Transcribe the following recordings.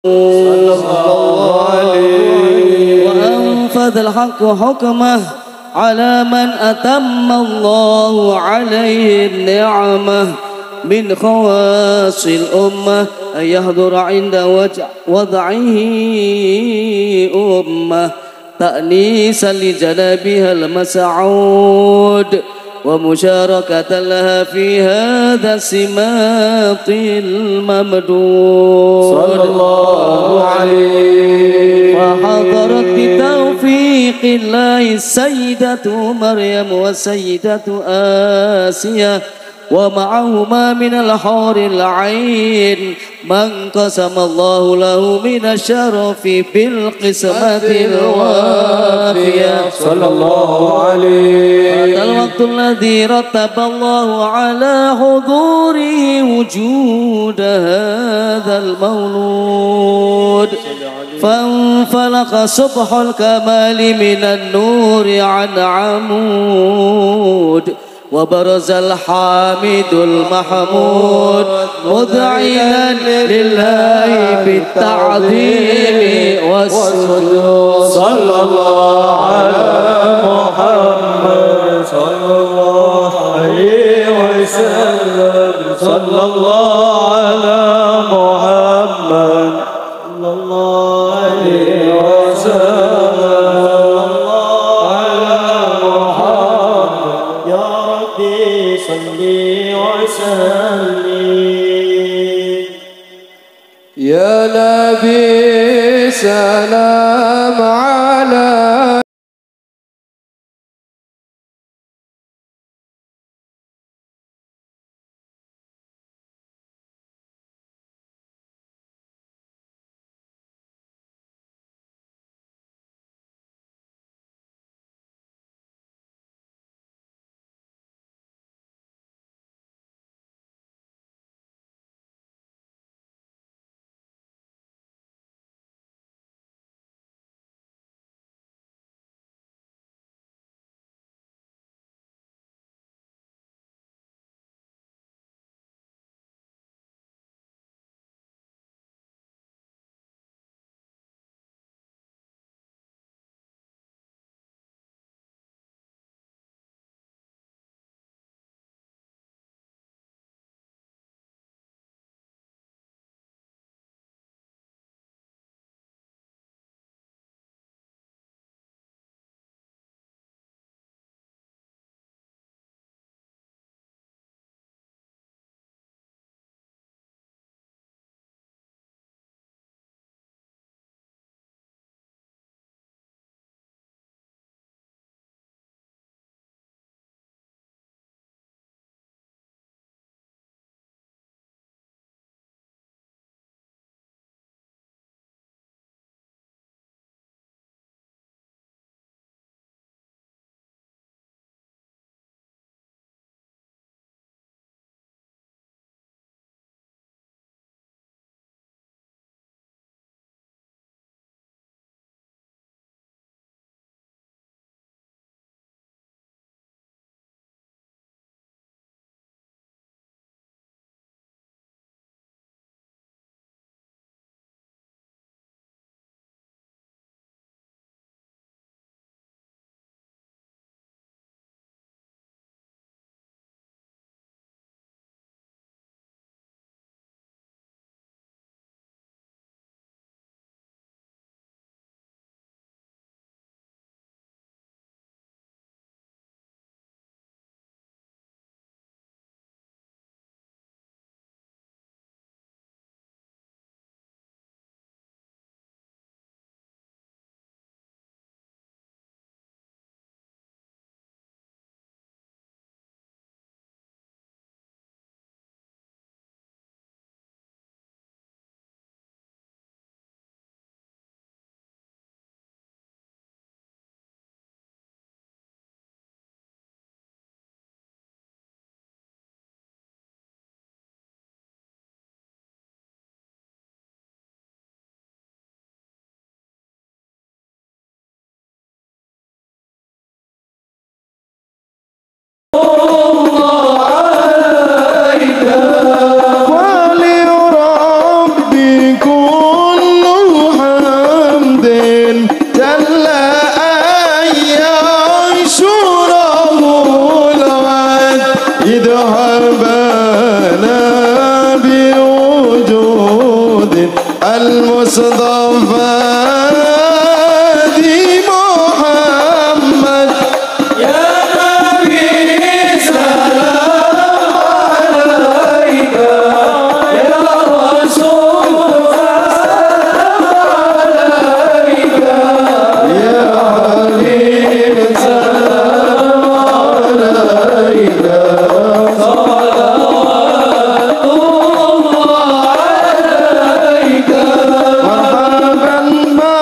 صلى الله عليه وأنفذ الحق حكمه على من أتم الله عليه النعمة من خواص الأمة أن يحضر عند وضعه أمة تأنيسا لجنابها المسعود ومشاركة لها في هذا السماط الممدود صلى الله عليه. فحضرت بتوفيق الله السيدة مريم والسيدة آسيا ومعهما من الحور العين من قسم الله له من الشرف بالقسمة الوافية صلى الله عليه. هذا الوقت الذي رتب الله على حضوره وجود هذا المولود فانفلق صبح الكمال من النور عن عمود وبرز الحامد المحمود مذعنا لله بالتعظيم والسجود صلى الله على محمد صلى الله عليه وسلم صلى الله على محمد صلى الله عليه وسلم على محمد يا ربي صلي وسلم يا نبي سلام على المصطفى دي محمد يا نبي سلام عليك يا رسول سلام عليك يا حبيب سلام عليك صلوات الله عليك مرحبا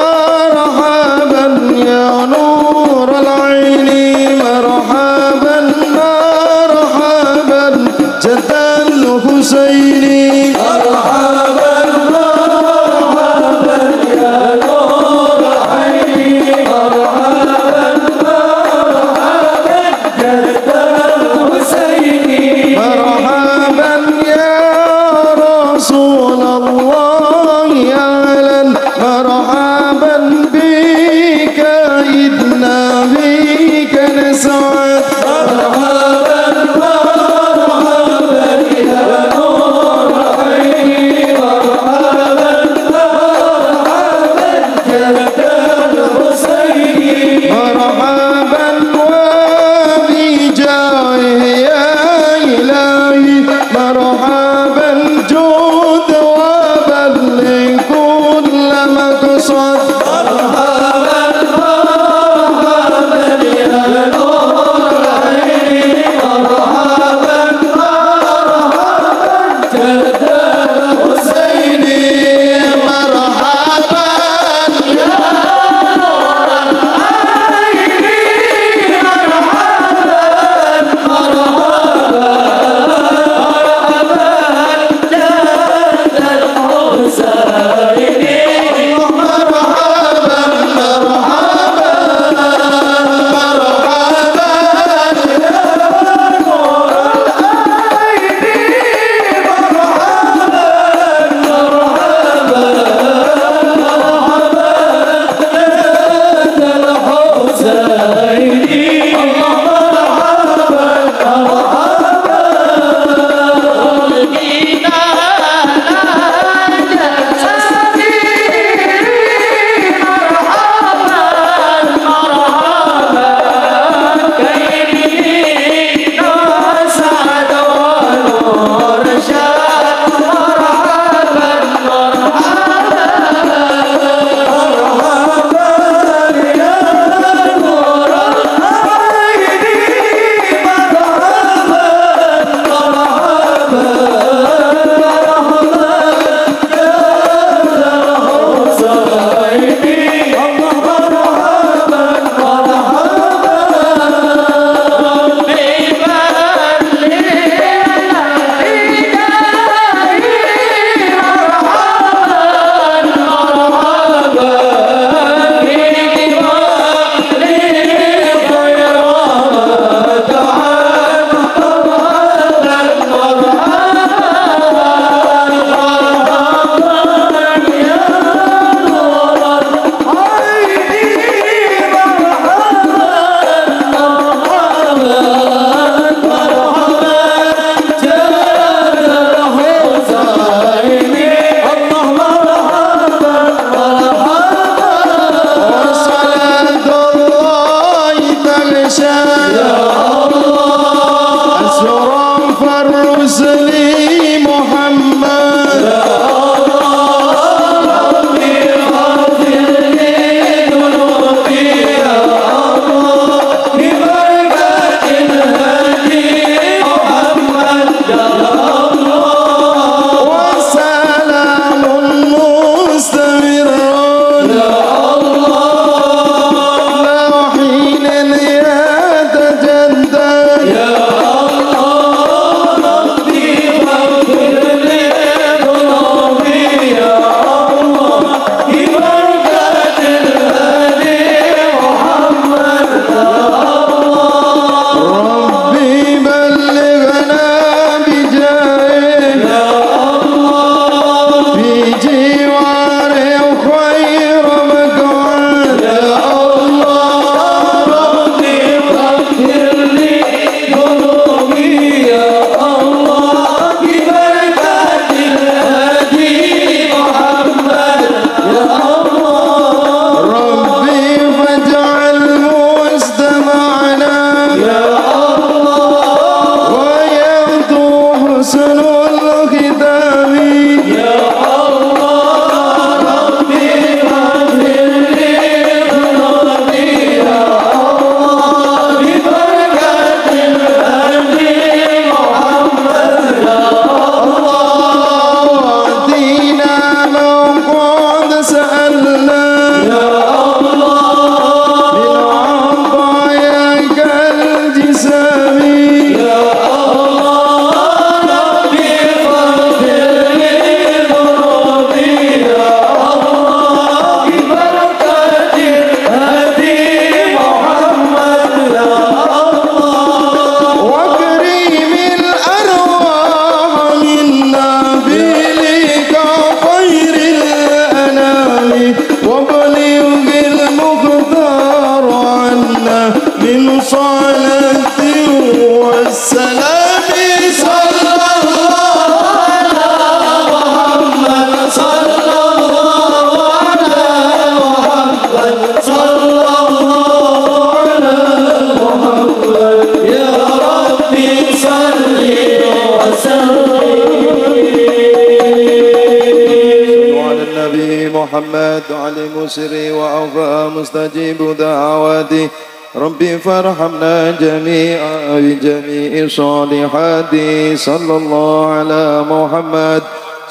محمد علم سري وأوفى مستجيب دعواتي ربي فارحمنا جميعا بجميع صالحاتي صلى الله على محمد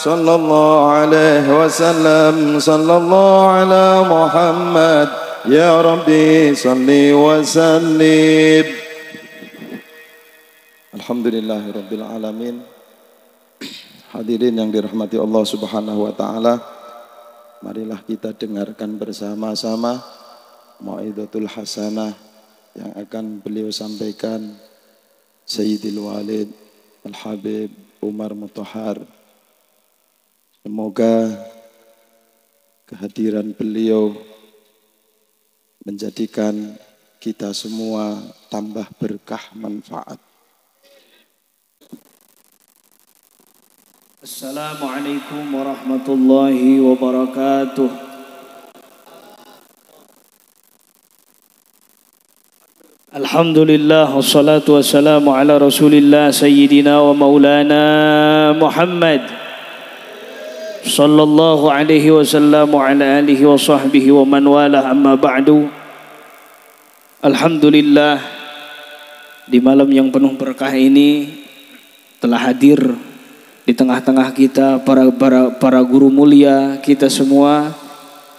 صلى الله عليه وسلم صلى الله على محمد يا ربي صل وسلم. Alhamdulillahirabbil alamin. Hadirin yang dirahmati Allah Subhanahu wa taala, marilah kita dengarkan bersama-sama mau'izatul hasanah yang akan beliau sampaikan Sayyidil Walid Al-Habib Umar Mutahhar. Semoga kehadiran beliau menjadikan kita semua tambah berkah manfaat. Assalamualaikum warahmatullahi wabarakatuh. Alhamdulillah wassalatu wassalamu ala Rasulillah sayyidina wa maulana Muhammad sallallahu alaihi wasallam wa ala alihi wa sahbihi wa man wala, amma ba'du. Alhamdulillah, di malam yang penuh berkah ini telah hadir di tengah-tengah kita para guru mulia kita semua,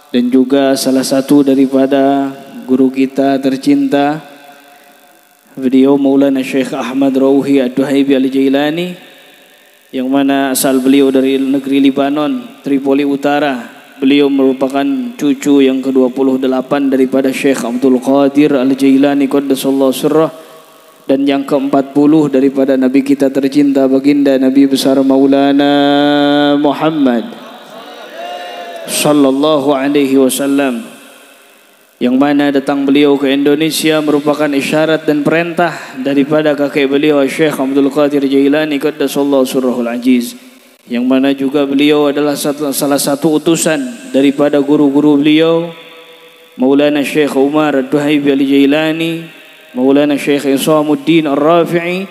dan juga salah satu daripada guru kita tercinta, beliau Maulana Syekh Ahmad Rauhi Ad-Duhaibi Al-Jailani, yang mana asal beliau dari negeri Libanon, Tripoli Utara. Beliau merupakan cucu yang ke-28 daripada Syekh Abdul Qadir Al-Jailani Qaddasallahu sirrah, dan yang ke-40 daripada Nabi kita tercinta baginda Nabi besar Maulana Muhammad sallallahu alaihi wasallam, yang mana datang beliau ke Indonesia merupakan isyarat dan perintah daripada kakek beliau Syekh Abdul Qadir Jailani Qaddasallahu sirrahul aziz, yang mana juga beliau adalah salah satu utusan daripada guru-guru beliau Maulana Syekh Umar Ad-Duhaibi Al-Jailani, Maulana Syekh Isamuddin Ar-Rafi'i,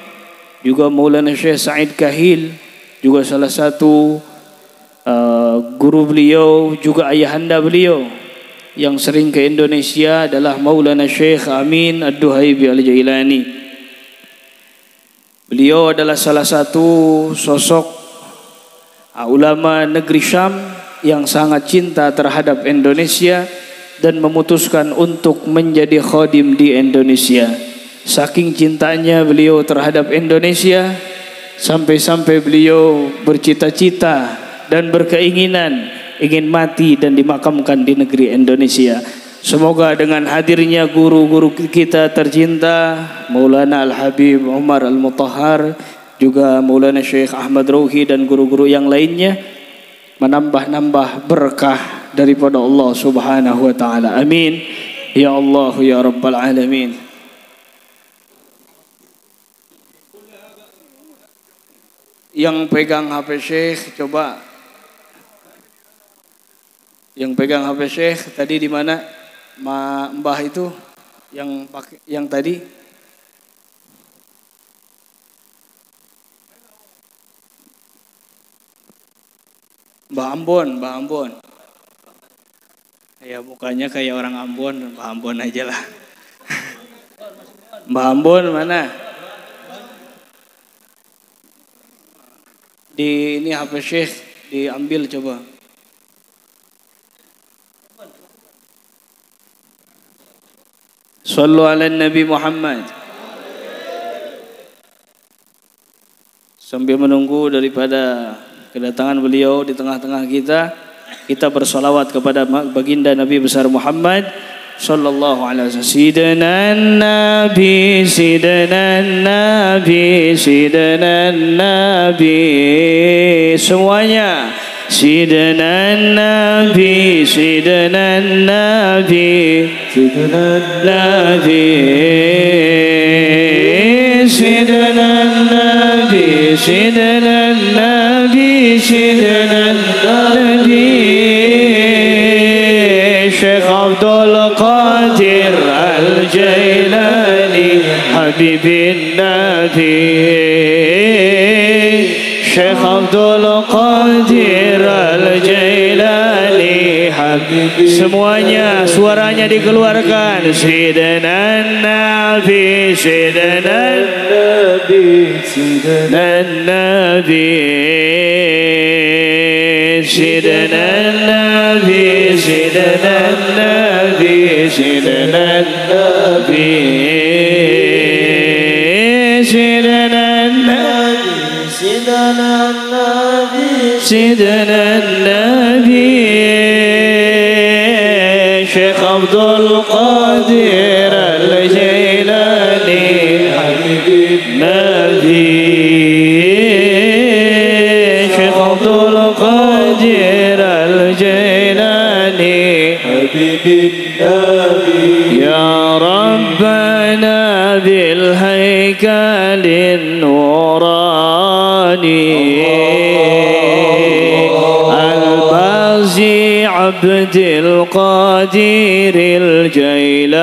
juga Maulana Syekh Said Kahil, juga salah satu guru beliau, juga ayahanda beliau yang sering ke Indonesia adalah Maulana Syekh Amin Ad-Duhaibi Al-Jailani. Beliau adalah salah satu sosok ulama negeri Syam yang sangat cinta terhadap Indonesia dan memutuskan untuk menjadi khadim di Indonesia. Saking cintanya beliau terhadap Indonesia, sampai-sampai beliau bercita-cita dan berkeinginan ingin mati dan dimakamkan di negeri Indonesia. Semoga dengan hadirnya guru-guru kita tercinta Maulana Al-Habib Umar Al-Mutahhar, juga Maulana Syekh Ahmad Rauhi dan guru-guru yang lainnya menambah-nambah berkah daripada Allah Subhanahu wa taala. Amin ya Allah ya rabbal alamin. Yang pegang HP Syekh, coba yang pegang HP Syekh tadi di mana? Mbah itu yang pakai yang tadi. Mbah Ambon. Ya mukanya kayak orang Ambon, Mbah Ambon aja lah. Mbah Ambon mana? Di ini HP Syekh diambil coba. Sallu ala Nabi Muhammad. Sambil menunggu daripada kedatangan beliau di tengah-tengah kita, kita bersolawat kepada baginda Nabi besar Muhammad sallallahu alaihi wasallam. Sidana Nabi semuanya. Sidana Nabi Syekh Abdul Qadir Al-Jailani Habibin Nabi, Syekh Abdul Qadir Al-Jailani habibi. Semuanya suaranya dikeluarkan. Sayyidina Nabi, Sayyidina Nabi, Sayyidina Nabi, Sayyidina Nabi, Sayyidina Nabi, Sayyidina Nabi, Sayyidina Nabi, Sayyidina Nabi, Sayyidina Nabi, Syekh Abdul Qadir Al-Jailani, Habibin Nabi, Syekh Abdul Qadir Al-Jailani, Habibin Nabi, Ya Rabbana bil haykalin nurani, Al-Bazi Abdul Qadir Al-Jailani,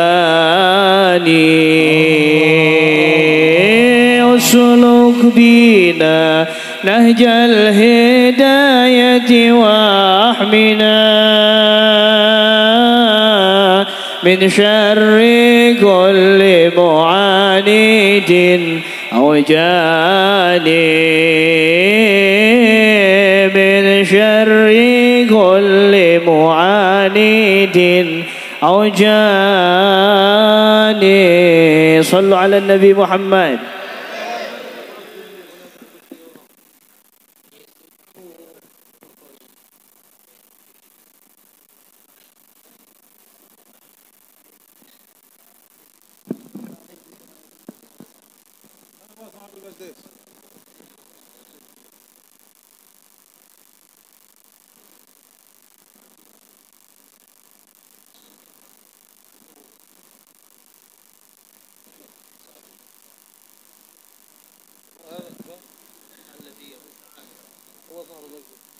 usuluk bina nahjal hidayati wa ahmina min syarri kulli mu'anidin aw jani, min syarri kulli mu'anidin aw jani. Sallu ala Nabi Muhammad.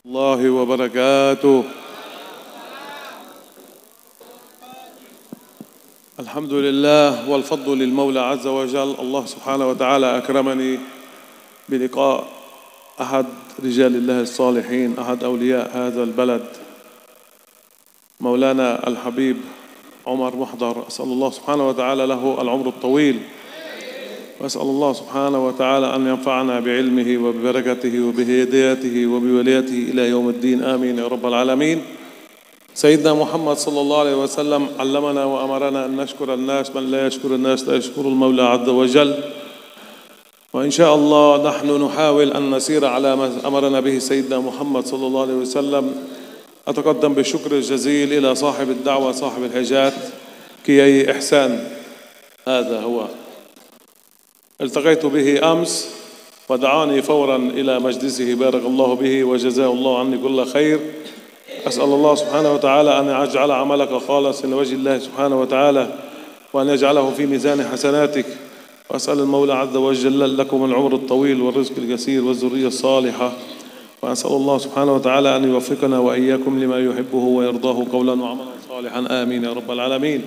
الله وبركاته. الحمد لله والفضل للمولى عز وجل. الله سبحانه وتعالى أكرمني بلقاء أحد رجال الله الصالحين، أحد أولياء هذا البلد، مولانا الحبيب عمر محضر. أسأل الله سبحانه وتعالى له العمر الطويل، وأسأل الله سبحانه وتعالى أن ينفعنا بعلمه وببركته وبهدايته وبوليته إلى يوم الدين، آمين يا رب العالمين. سيدنا محمد صلى الله عليه وسلم علمنا وأمرنا أن نشكر الناس، من لا يشكر الناس لا يشكر المولى عز وجل. وإن شاء الله نحن نحاول أن نسير على ما أمرنا به سيدنا محمد صلى الله عليه وسلم. أتقدم بالشكر الجزيل إلى صاحب الدعوة صاحب الحجات كي إحسان، هذا هو التقيت به أمس ودعاني فورا إلى مجلسه، بارك الله به وجزاه الله عني كل خير. أسأل الله سبحانه وتعالى أن يجعل عملك خالصا لوجه الله سبحانه وتعالى، وأن يجعله في ميزان حسناتك. وأسأل المولى عز وجل لكم العمر الطويل والرزق الكثير والذرية الصالحة. وأسأل الله سبحانه وتعالى أن يوفقنا وإياكم لما يحبه ويرضاه قولا وعملا صالحا، آمين يا رب العالمين.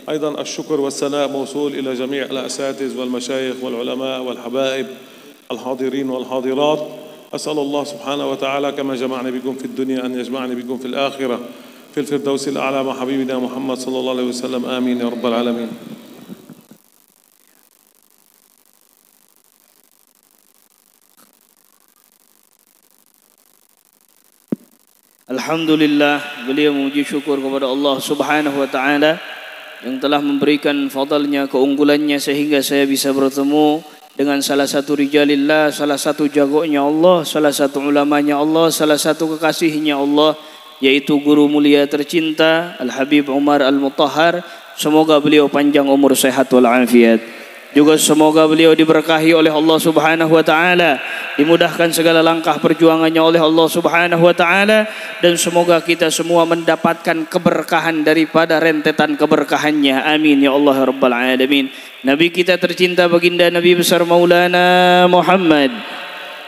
أيضا الشكر والثناء موصول إلى جميع الأساتذة والمشايخ والعلماء والحبائب الحاضرين والحاضرات. أسأل الله سبحانه وتعالى كما جمعني بكم في الدنيا أن يجمعني بكم في الآخرة في الفردوس الأعلى مع حبيبنا محمد صلى الله عليه وسلم، آمين يا رب العالمين. Alhamdulillah, beliau memuji syukur kepada Allah Subhanahu wa taala yang telah memberikan fadlnya, keunggulannya sehingga saya bisa bertemu dengan salah satu rijalillah, salah satu jagonya Allah, salah satu ulamanya Allah, salah satu kekasihnya Allah, yaitu guru mulia tercinta Al-Habib Umar Al-Mutahhar. Semoga beliau panjang umur, sehat walafiat. Juga semoga beliau diberkahi oleh Allah Subhanahu wa taala, dimudahkan segala langkah perjuangannya oleh Allah Subhanahu wa taala, dan semoga kita semua mendapatkan keberkahan daripada rentetan keberkahannya. Amin ya Allah rabbal alamin. Nabi kita tercinta baginda Nabi besar Maulana Muhammad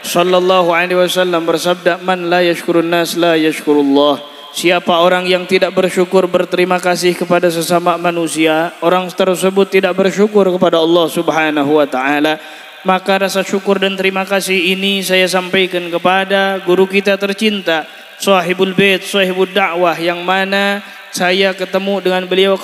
sallallahu alaihi wasallam bersabda, "Man la yashkurun nas la yashkurullah." Siapa orang yang tidak bersyukur berterima kasih kepada sesama manusia, orang tersebut tidak bersyukur kepada Allah Subhanahu wa taala. Maka rasa syukur dan terima kasih ini saya sampaikan kepada guru kita tercinta, Sahibul Bait, Sahibul Da'wah, yang mana saya ketemu dengan beliau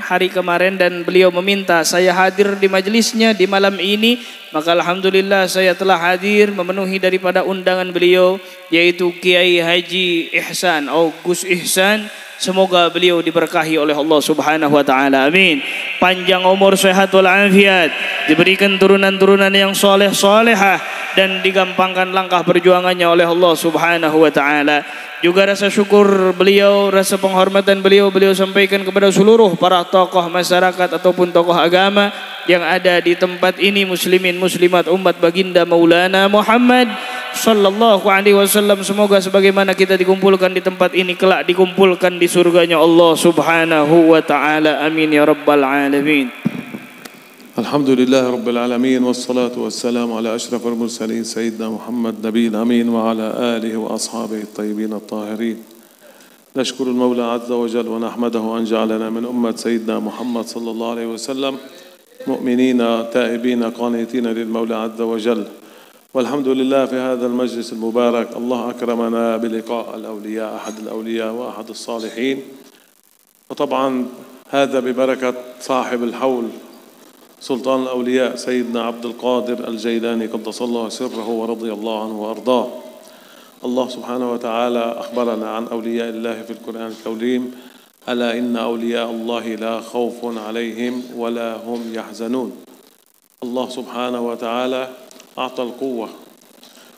hari kemarin dan beliau meminta saya hadir di majelisnya di malam ini. Maka alhamdulillah saya telah hadir memenuhi daripada undangan beliau, yaitu Kiai Haji Ihsan atau Gus Ihsan. Semoga beliau diberkahi oleh Allah Subhanahu wa taala. Amin. Panjang umur, sehat walafiat, diberikan turunan-turunan yang soleh solehah, dan digampangkan langkah perjuangannya oleh Allah Subhanahu wa taala. Juga rasa syukur beliau, rasa penghormatan beliau sampaikan kepada seluruh para tokoh masyarakat ataupun tokoh agama yang ada di tempat ini, muslimin muslimat umat baginda Maulana Muhammad sallallahu alaihi wasallam. Semoga sebagaimana kita dikumpulkan di tempat ini, kelak dikumpulkan di surganya Allah Subhanahu wa taala. Amin ya rabbal alamin. Alhamdulillah Rabbil Alamin, wassalatu wassalamu ala ashrafil mursalin Sayyidina Muhammad Nabiyil Amin wa ala alihi wa ashabihi at-tayyibin at-tahirin. Nashkuru al-Mawla azza wa jalla wa nahmaduhu an ja'alana min ummat Sayyidina Muhammad sallallahu alaihi wasallam mu'minina ta'ibina qanitina lil Mawla azza wa jalla. والحمد لله في هذا المجلس المبارك الله أكرمنا بلقاء الأولياء، أحد الأولياء وأحد الصالحين، وطبعا هذا ببركة صاحب الحول سلطان الأولياء سيدنا عبد القادر الجيلاني قدس الله سره ورضي الله عنه وأرضاه. الله سبحانه وتعالى أخبرنا عن أولياء الله في القرآن الكريم: ألا إن أولياء الله لا خوف عليهم ولا هم يحزنون. الله سبحانه وتعالى أعطى القوة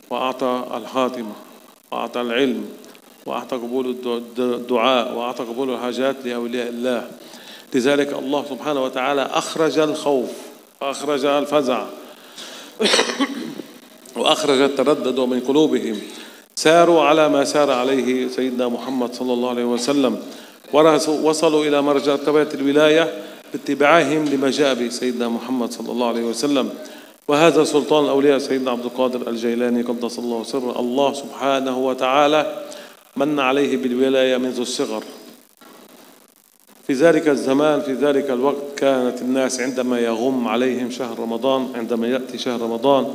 وأعطى الخاتمة وأعطى العلم وأعطى قبول الدعاء وأعطى قبول الحاجات لأولياء الله. لذلك الله سبحانه وتعالى أخرج الخوف وأخرج الفزع وأخرج التردد من قلوبهم، ساروا على ما سار عليه سيدنا محمد صلى الله عليه وسلم، وصلوا إلى مرتبة الولاية باتباعهم لما جاء به سيدنا محمد صلى الله عليه وسلم. وهذا سلطان الأولياء سيدنا عبد القادر الجيلاني قدس الله سره. الله سبحانه وتعالى من عليه بالولاية منذ الصغر. في ذلك الزمان في ذلك الوقت كانت الناس عندما يغم عليهم شهر رمضان، عندما يأتي شهر رمضان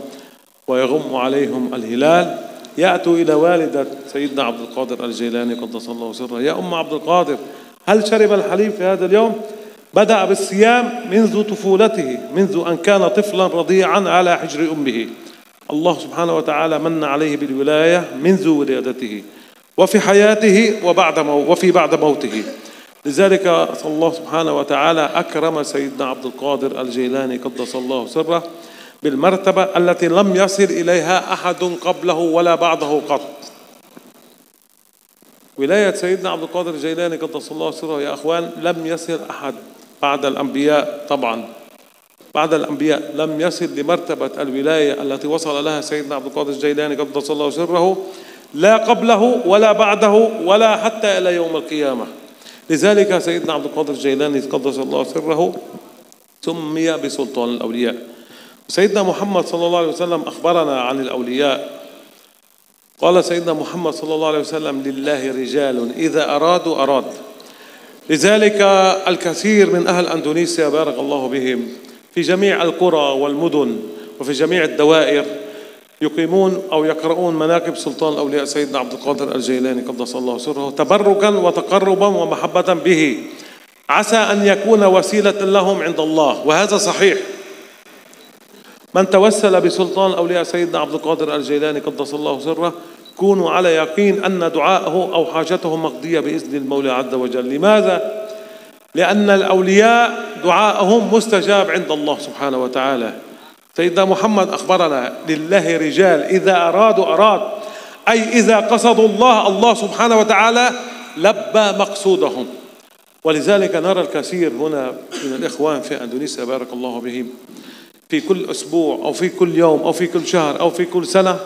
ويغم عليهم الهلال، يأتوا إلى والدة سيدنا عبد القادر الجيلاني قدس الله سره: يا أم عبد القادر، هل شرب الحليب في هذا اليوم؟ بدأ بالصيام منذ طفولته، منذ أن كان طفلا رضيعا على حجر أمه. الله سبحانه وتعالى من عليه بالولاية منذ ولادته وفي حياته وفي بعد موته. لذلك الله سبحانه وتعالى أكرم سيدنا عبد القادر الجيلاني قدس الله سره بالمرتبة التي لم يصل إليها أحد قبله ولا بعده قط. ولاية سيدنا عبد القادر الجيلاني قدس الله سره يا أخوان لم يصل أحد بعد الأنبياء، طبعا بعد الأنبياء لم يصل لمرتبة الولاية التي وصل لها سيدنا عبد القادر الجيلاني قدس الله سره، لا قبله ولا بعده ولا حتى إلى يوم القيامة. لذلك سيدنا عبد القادر الجيلاني قدس الله سره سمي بسلطان الأولياء. سيدنا محمد صلى الله عليه وسلم أخبرنا عن الأولياء. قال سيدنا محمد صلى الله عليه وسلم: لله رجال إذا أرادوا أراد. لذلك الكثير من أهل أندونيسيا بارك الله بهم في جميع القرى والمدن وفي جميع الدوائر يقيمون أو يقرؤون مناقب سلطان الأولياء سيدنا عبد القادر الجيلاني قدس الله سره تبركا وتقربا ومحبة به، عسى أن يكون وسيلة لهم عند الله. وهذا صحيح. من توسل بسلطان الأولياء سيدنا عبد القادر الجيلاني قدس الله سره كونوا على يقين أن دعاءه أو حاجته مقضية بإذن المولى عز وجل. لماذا؟ لأن الأولياء دعاءهم مستجاب عند الله سبحانه وتعالى. سيدنا محمد أخبرنا: لله رجال إذا أرادوا أراد، أي إذا قصدوا الله، الله سبحانه وتعالى لبى مقصودهم. ولذلك نرى الكثير هنا من الإخوان في أندونيسيا بارك الله بهم في كل أسبوع أو في كل يوم أو في كل شهر أو في كل سنة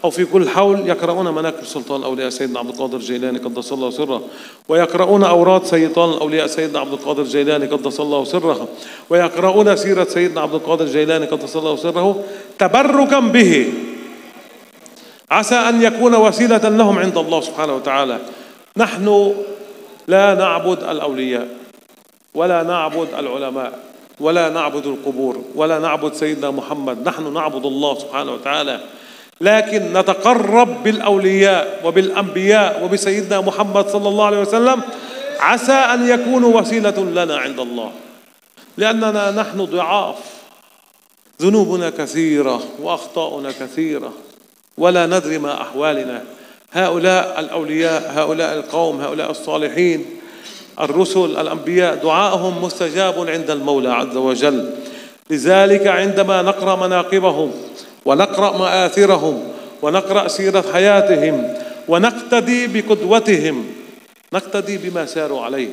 أو في كل حول يقرؤون مناقب سلطان الأولياء سيدنا عبد القادر الجيلاني قدس الله سره، ويقرؤون أوراد سلطان الأولياء سيدنا عبد القادر الجيلاني قدس الله سره، ويقرؤون سيرة سيدنا عبد القادر الجيلاني قدس الله سره تبركا به، عسى أن يكون وسيلة لهم عند الله سبحانه وتعالى. نحن لا نعبد الأولياء ولا نعبد العلماء، ولا نعبد القبور ولا نعبد سيدنا محمد، نحن نعبد الله سبحانه وتعالى، لكن نتقرب بالأولياء وبالأنبياء وبسيدنا محمد صلى الله عليه وسلم عسى أن يكونوا وسيلة لنا عند الله، لأننا نحن ضعاف، ذنوبنا كثيرة وأخطاؤنا كثيرة ولا ندري ما أحوالنا. هؤلاء الأولياء، هؤلاء القوم، هؤلاء الصالحين، الرسل، الأنبياء، دعاءهم مستجاب عند المولى عز وجل. لذلك عندما نقرأ مناقبهم ونقرأ مآثرهم ونقرأ سيرة حياتهم ونقتدي بقدوتهم، نقتدي بما ساروا عليه،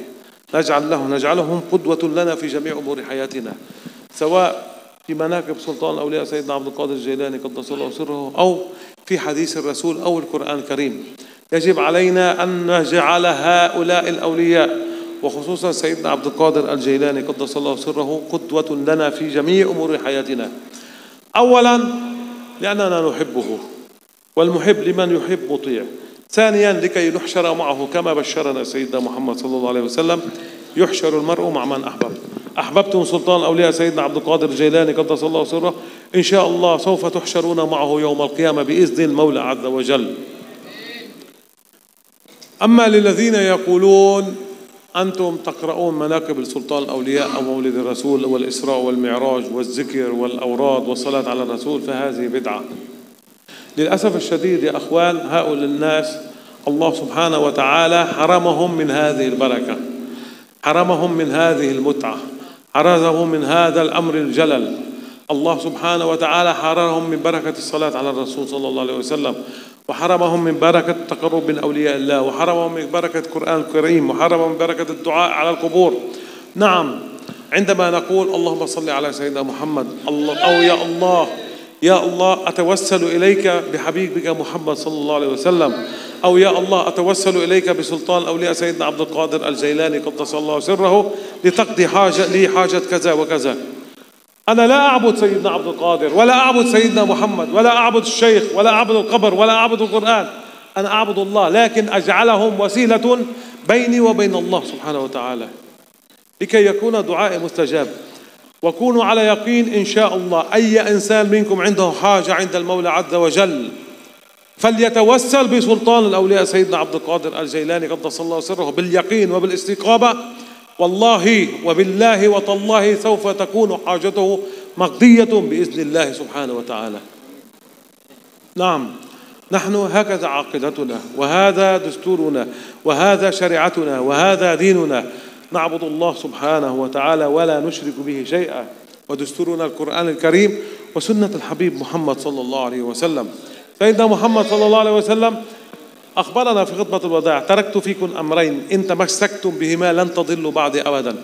نجعلهم قدوة لنا في جميع أمور حياتنا، سواء في مناقب سلطان الأولياء سيدنا عبد القادر الجيلاني قدس الله سره، أو في حديث الرسول أو القرآن الكريم. يجب علينا أن نجعل هؤلاء الأولياء وخصوصا سيدنا عبد القادر الجيلاني قدس الله سره قدوة لنا في جميع أمور حياتنا. أولا لأننا نحبه، والمحب لمن يحب مطيع. ثانيا لكي نحشر معه كما بشرنا سيدنا محمد صلى الله عليه وسلم، يحشر المرء مع من أحبب. أحببتم سلطان الأولياء سيدنا عبد القادر الجيلاني قدس الله سره، إن شاء الله سوف تحشرون معه يوم القيامة بإذن المولى عز وجل. أما للذين يقولون أنتم تقرؤون مناقب السلطان الأولياء أو مولد الرسول والإسراء والمعراج والذكر والأوراد والصلاة على الرسول، فهذه بدعة. للأسف الشديد يا أخوان، هؤلاء الناس الله سبحانه وتعالى حرمهم من هذه البركة، حرمهم من هذه المتعة، حرمهم من هذا الأمر الجلل. الله سبحانه وتعالى حرمهم من بركة الصلاة على الرسول صلى الله عليه وسلم، وحرمهم من بركة التقرب من أولياء الله، وحرمهم من بركة القرآن الكريم، وحرمهم من بركة الدعاء على القبور. نعم، عندما نقول اللهم صل على سيدنا محمد، أو يا الله يا الله أتوسل إليك بحبيبك محمد صلى الله عليه وسلم، أو يا الله أتوسل إليك بسلطان الأولياء سيدنا عبد القادر الجيلاني قدس الله سره لتقضي حاجة كذا وكذا. أنا لا أعبد سيدنا عبد القادر ولا أعبد سيدنا محمد ولا أعبد الشيخ ولا أعبد القبر ولا أعبد القرآن، أنا أعبد الله، لكن أجعلهم وسيلة بيني وبين الله سبحانه وتعالى لكي يكون دعائي مستجاب. وكونوا على يقين إن شاء الله أي إنسان منكم عنده حاجة عند المولى عز وجل فليتوسل بسلطان الأولياء سيدنا عبد القادر الجيلاني قدس الله سره باليقين وبالاستقامة، والله وبالله وتالله سوف تكون حاجته مقضية بإذن الله سبحانه وتعالى. نعم، نحن هكذا عقيدتنا، وهذا دستورنا، وهذا شريعتنا، وهذا ديننا، نعبد الله سبحانه وتعالى ولا نشرك به شيئا، ودستورنا القرآن الكريم وسنة الحبيب محمد صلى الله عليه وسلم. سيدنا محمد صلى الله عليه وسلم أخبرنا في خطبة الوداع: تركت فيكم أمرين إن تمسكتم بهما لن تضلوا بعد أبدا،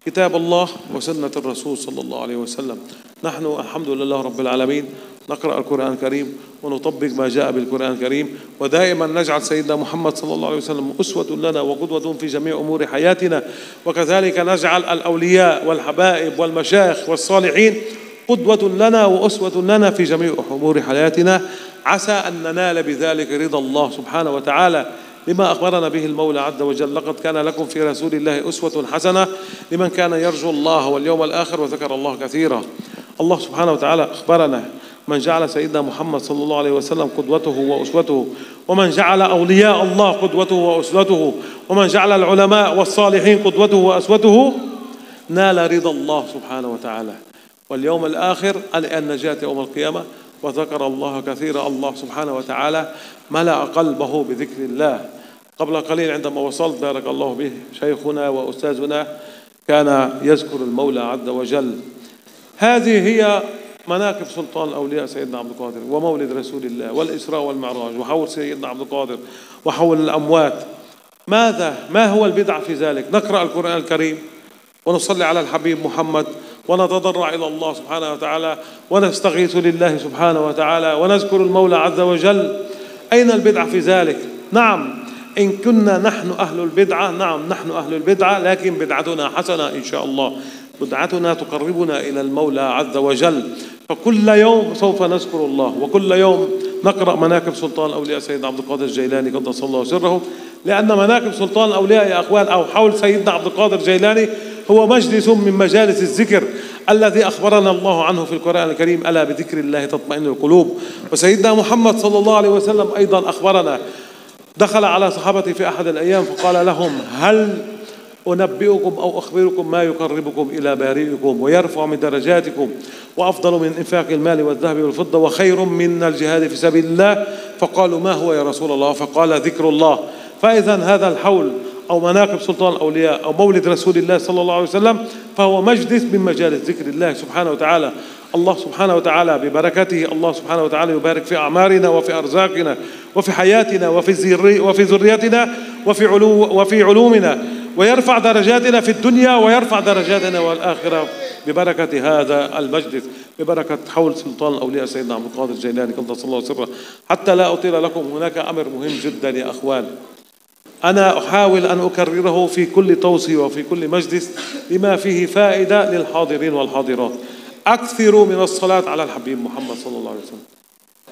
كتاب الله وسنة الرسول صلى الله عليه وسلم. نحن الحمد لله رب العالمين نقرأ القرآن الكريم ونطبق ما جاء بالقرآن الكريم، ودائما نجعل سيدنا محمد صلى الله عليه وسلم أسوة لنا وقدوة في جميع أمور حياتنا، وكذلك نجعل الأولياء والحبائب والمشايخ والصالحين قدوة لنا وأسوة لنا في جميع أمور حياتنا، عسى أن ننال بذلك رضا الله سبحانه وتعالى، لما أخبرنا به المولى عز وجل: لقد كان لكم في رسول الله أسوة حسنة لمن كان يرجو الله واليوم الآخر وذكر الله كثيرا. الله سبحانه وتعالى أخبرنا: من جعل سيدنا محمد صلى الله عليه وسلم قدوته وأسوته، ومن جعل أولياء الله قدوته وأسوته، ومن جعل العلماء والصالحين قدوته وأسوته، نال رضا الله سبحانه وتعالى واليوم الآخر النجاة يوم القيامة، وذكر الله كثيرا. الله سبحانه وتعالى ملأ قلبه بذكر الله. قبل قليل عندما وصلت بارك الله به شيخنا وأستاذنا كان يذكر المولى عز وجل. هذه هي مناقب سلطان الأولياء سيدنا عبد القادر، ومولد رسول الله، والإسراء والمعراج، وحول سيدنا عبد القادر، وحول الأموات. ما هو البدع في ذلك؟ نقرأ القرآن الكريم ونصلي على الحبيب محمد ونتضرع إلى الله سبحانه وتعالى ونستغيث لله سبحانه وتعالى ونذكر المولى عز وجل. أين البدعة في ذلك؟ نعم، إن كنا نحن أهل البدعة، نعم نحن أهل البدعة، لكن بدعتنا حسنة إن شاء الله، بدعتنا تقربنا إلى المولى عز وجل. فكل يوم سوف نذكر الله، وكل يوم نقرأ مناقب سلطان الأولياء سيدنا عبد القادر الجيلاني قدس الله سره، لأن مناقب سلطان الأولياء يا أخوان أو حول سيدنا عبد القادر الجيلاني هو مجلس من مجالس الذكر الذي أخبرنا الله عنه في القرآن الكريم: ألا بذكر الله تطمئن القلوب. وسيدنا محمد صلى الله عليه وسلم أيضا أخبرنا، دخل على صحابته في أحد الأيام فقال لهم: هل أنبئكم أو أخبركم ما يقربكم إلى بارئكم ويرفع من درجاتكم وأفضل من إنفاق المال والذهب والفضة وخير من الجهاد في سبيل الله؟ فقالوا: ما هو يا رسول الله؟ فقال: ذكر الله. فإذا هذا الحول أو مناقب سلطان الأولياء أو مولد رسول الله صلى الله عليه وسلم فهو مجلس من مجالس ذكر الله سبحانه وتعالى. الله سبحانه وتعالى ببركته الله سبحانه وتعالى يبارك في أعمارنا وفي أرزاقنا وفي حياتنا وفي ذريتنا وفي علومنا، ويرفع درجاتنا في الدنيا ويرفع درجاتنا والآخرة ببركة هذا المجلس، ببركة حول سلطان الأولياء سيدنا عبد القادر الجيلاني قدس الله سره. حتى لا أطيل لكم، هناك أمر مهم جدا يا أخوان، أنا أحاول أن أكرره في كل توصية وفي كل مجلس بما فيه فائدة للحاضرين والحاضرات. أكثروا من الصلاة على الحبيب محمد صلى الله عليه وسلم.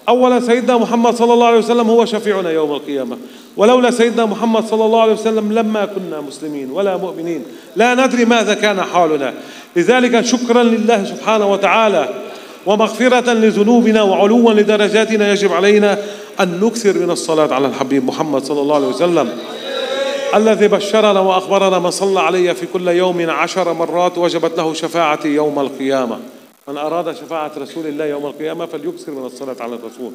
أولا سيدنا محمد صلى الله عليه وسلم هو شفيعنا يوم القيامة، ولولا سيدنا محمد صلى الله عليه وسلم لما كنا مسلمين ولا مؤمنين، لا ندري ماذا كان حالنا. لذلك شكرا لله سبحانه وتعالى ومغفرة لذنوبنا وعلوا لدرجاتنا يجب علينا أن نكثر من الصلاة على الحبيب محمد صلى الله عليه وسلم الذي بشرنا وأخبرنا: من صلى علي في كل يوم 10 مرات وجبت له شفاعتي يوم القيامة. من أراد شفاعة رسول الله يوم القيامة فليكثر من الصلاة على الرسول.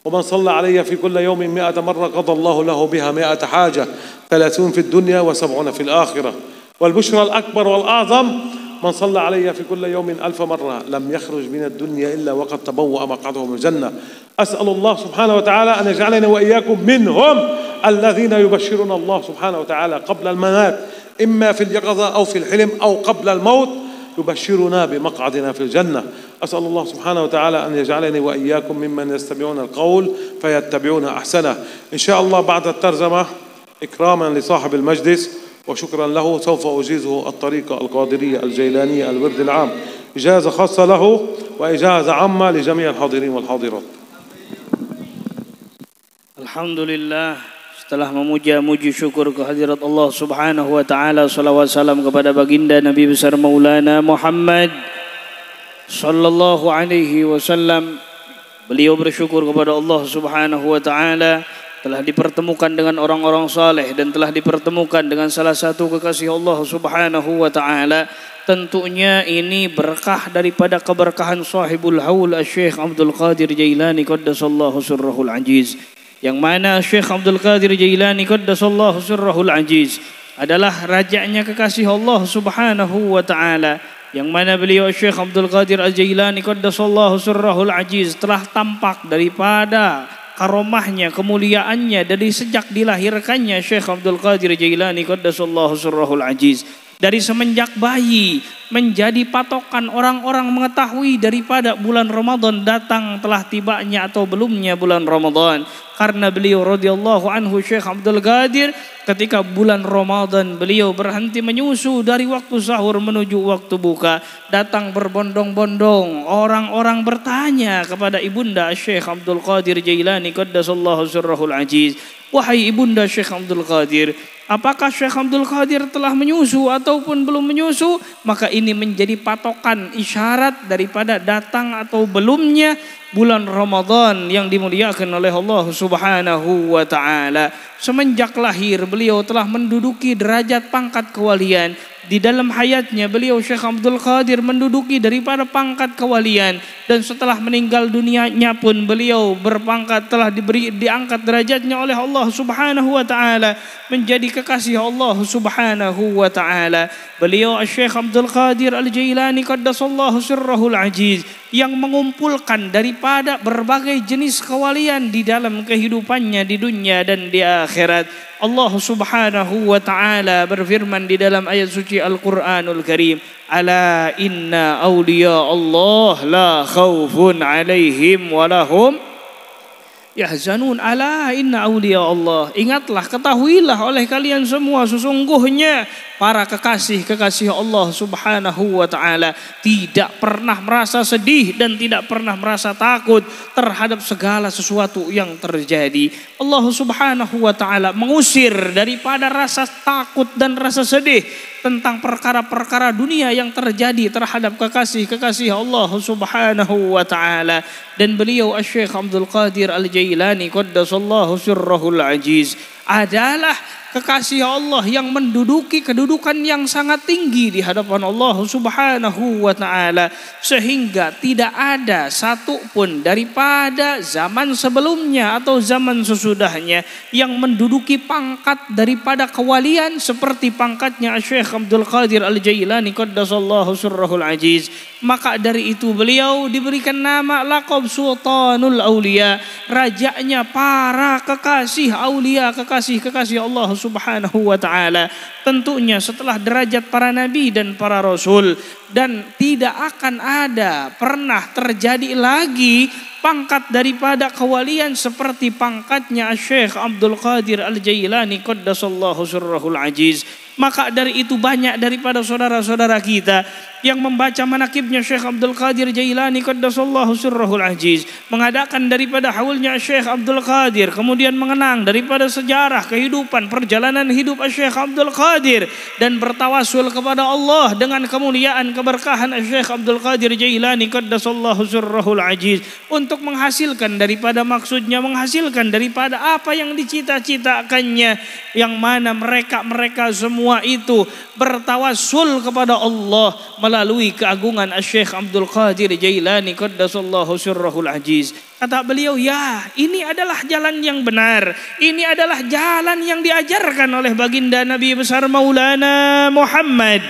ومن صلى علي في كل يوم 100 مرة قضى الله له بها 100 حاجة، 30 في الدنيا و70 في الآخرة. والبشرى الأكبر والأعظم: من صلى علي في كل يوم 1000 مرة لم يخرج من الدنيا إلا وقد تبوأ مقعده من الجنة. أسأل الله سبحانه وتعالى أن يجعلنا وإياكم منهم الذين يبشرون الله سبحانه وتعالى قبل الممات، إما في اليقظة أو في الحلم أو قبل الموت، يبشرنا بمقعدنا في الجنة. أسأل الله سبحانه وتعالى أن يجعلني وإياكم ممن يستمعون القول فيتبعون أحسنه. إن شاء الله بعد الترجمة إكراما لصاحب المجلس وشكرا له سوف أجيزه الطريقة القادرية الجيلانية الورد العام، إجازة خاصة له وإجازة عامة لجميع الحاضرين والحاضرات. Alhamdulillah, setelah memuja-muji syukur kehadirat Allah Subhanahu wa taala, salawat salam kepada baginda Nabi besar Maulana Muhammad sallallahu alaihi wasallam. Beliau bersyukur kepada Allah Subhanahu wa taala telah dipertemukan dengan orang-orang saleh dan telah dipertemukan dengan salah satu kekasih Allah Subhanahu wa taala. Tentunya ini berkah daripada keberkahan sahibul haul Syekh Abdul Qadir Jailani qaddasallahu sirrahul aziz, yang mana Syekh Abdul Qadir Jailani qaddasallahu sirrahul aziz adalah rajanya kekasih Allah Subhanahu wa taala, yang mana beliau Syekh Abdul Qadir Al-Jailani qaddasallahu sirrahul aziz telah tampak daripada karomahnya, kemuliaannya dari sejak dilahirkannya Syekh Abdul Qadir Jailani qaddasallahu sirrahul aziz. Dari semenjak bayi menjadi patokan orang-orang mengetahui daripada bulan Ramadan datang telah tibanya atau belumnya bulan Ramadan. Karena beliau radhiyallahu anhu Syekh Abdul Qadir ketika bulan Ramadan beliau berhenti menyusu dari waktu sahur menuju waktu buka. Datang berbondong-bondong orang-orang bertanya kepada ibunda Syekh Abdul Qadir Jailani qaddasallahu sirrahul aziz, wahai ibunda Syekh Abdul Qadir, apakah Syekh Abdul Qadir telah menyusu ataupun belum menyusu? Maka ini menjadi patokan isyarat daripada datang atau belumnya bulan Ramadan yang dimuliakan oleh Allah Subhanahu wa taala. Semenjak lahir beliau telah menduduki derajat pangkat kewalian. Di dalam hayatnya beliau Syekh Abdul Qadir menduduki daripada pangkat kewalian, dan setelah meninggal dunianya pun beliau berpangkat telah diangkat derajatnya oleh Allah Subhanahu wa taala menjadi kekasih Allah Subhanahu wa taala. Beliau Syekh Abdul Qadir Al-Jailani qaddasallahu sirrahul aziz yang mengumpulkan daripada berbagai jenis kewalian di dalam kehidupannya di dunia dan di akhirat. Allah Subhanahu wa taala berfirman di dalam ayat suci Al-Qur'anul Karim, ala inna awliya Allah la khaufun alaihim walahum yahzanun ala inna awliya Allah. Ingatlah, ketahuilah oleh kalian semua, sesungguhnya para kekasih-kekasih Allah Subhanahu wa ta'ala tidak pernah merasa sedih dan tidak pernah merasa takut terhadap segala sesuatu yang terjadi. Allah Subhanahu wa ta'ala mengusir daripada rasa takut dan rasa sedih tentang perkara-perkara dunia yang terjadi terhadap kekasih-kekasih Allah Subhanahu wa ta'ala. Dan beliau Asy-Syaikh Abdul Qadir Al-Jailani qaddasallahu sirrahul aziz adalah kekasih Allah yang menduduki kedudukan yang sangat tinggi di hadapan Allah Subhanahu wa ta'ala, sehingga tidak ada satupun daripada zaman sebelumnya atau zaman sesudahnya yang menduduki pangkat daripada kewalian seperti pangkatnya Syekh Abdul Qadir Al-Jailani qaddasallahu sirrahul aziz. Maka dari itu beliau diberikan nama laqab Sultanul Aulia, rajanya para kekasih aulia, kekasih-kekasih Allah Subhanahu wa ta'ala. Tentunya setelah derajat para nabi dan para rasul, dan tidak akan ada pernah terjadi lagi pangkat daripada kewalian seperti pangkatnya Syekh Abdul Qadir Al-Jailani qaddasallahu sirrahul aziz. Maka dari itu banyak daripada saudara-saudara kita yang membaca manakibnya Syekh Abdul Qadir Jailani qaddasallahu sirrahul aziz, mengadakan daripada haulnya Syekh Abdul Qadir, kemudian mengenang daripada sejarah kehidupan perjalanan hidup Syekh Abdul Qadir, dan bertawasul kepada Allah dengan kemuliaan keberkahan Syekh Abdul Qadir Jailani qaddasallahu sirrahul aziz, untuk menghasilkan daripada maksudnya, menghasilkan daripada apa yang dicita-citakannya, yang mana mereka semua itu bertawassul kepada Allah melalui keagungan Syekh Abdul Qadir Jailani qaddasallahu sirrahul aziz. Kata beliau, ya, ini adalah jalan yang benar, ini adalah jalan yang diajarkan oleh baginda Nabi besar Maulana Muhammad